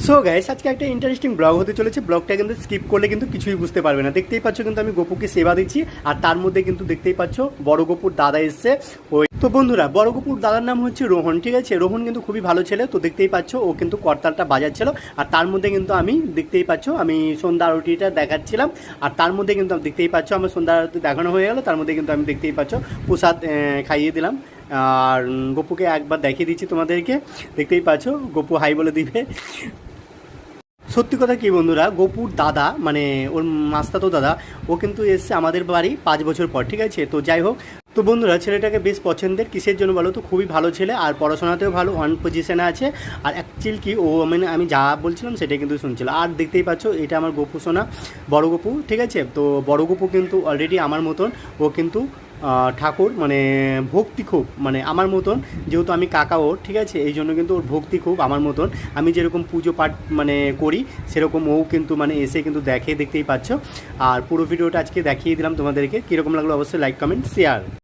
So guys আজকে একটা interesting blog হতে চলেছে। ব্লগটা কিন্তু স্কিপ করলে কিন্তু কিছুই বুঝতে পারবে না। দেখতেই পাচ্ছ কিন্তু আমি গপুকে সেবা দিচ্ছি, আর তার মধ্যে কিন্তু দেখতেই পাচ্ছ বড় গপুর দাদা এসছে। ওই তো বন্ধুরা, বড় গপুর দাদার নাম হচ্ছে রোহন, ঠিক আছে। রোহন কিন্তু খুবই ভালো ছেলে। তো দেখতেই পাচ্ছ ও কিন্তু করতালটা বাজাচ্ছিল, আর তার মধ্যে কিন্তু আমি দেখতেই পাচ্ছ আমি সন্ধ্যা আরতিটা দেখাচ্ছিলাম। আর তার মধ্যে কিন্তু দেখতেই পাচ্ছ আমার সন্ধ্যা আরতি দেখানো হয়ে গেল। তার মধ্যে কিন্তু আমি দেখতেই পাচ্ছ প্রসাদ খাইয়ে দিলাম, আর গপুকে একবার দেখিয়ে দিচ্ছি তোমাদেরকে। দেখতেই পাচ্ছ গপু হাই বলে দিবে। সত্যি কথা কি বন্ধুরা, গপুর দাদা মানে ওর মাস্তাতো দাদা, ও কিন্তু এসছে আমাদের বাড়ি 5 বছর পর, ঠিক আছে। তো যাই হোক, তো বন্ধুরা ছেলেটাকে বেশ পছন্দের। কিসের জন্য বলো তো, খুবই ভালো ছেলে, আর পড়াশোনাতেও ভালো, ওয়ান পজিশনে আছে। আর অ্যাকচুয়ালি কি ও মানে আমি যা বলছিলাম সেটাই কিন্তু শুনছিল। আর দেখতেই পাচ্ছ এটা আমার গপু সোনা, বড় গপু, ঠিক আছে। তো বড় গপু কিন্তু অলরেডি আমার মতন, ও কিন্তু ঠাকুর মানে ভক্তি খুব, মানে আমার মতন, যেহেতু আমি কাকা ওর, ঠিক আছে, এই জন্য কিন্তু ওর ভক্তি খুব আমার মতন। আমি যেরকম পুজো পাঠ মানে করি, সেরকম ও কিন্তু মানে এসে কিন্তু দেখতেই পাচ্ছ। আর পুরো ভিডিওটা আজকে দেখিয়ে দিলাম তোমাদেরকে। কীরকম লাগলো অবশ্যই লাইক কমেন্ট শেয়ার।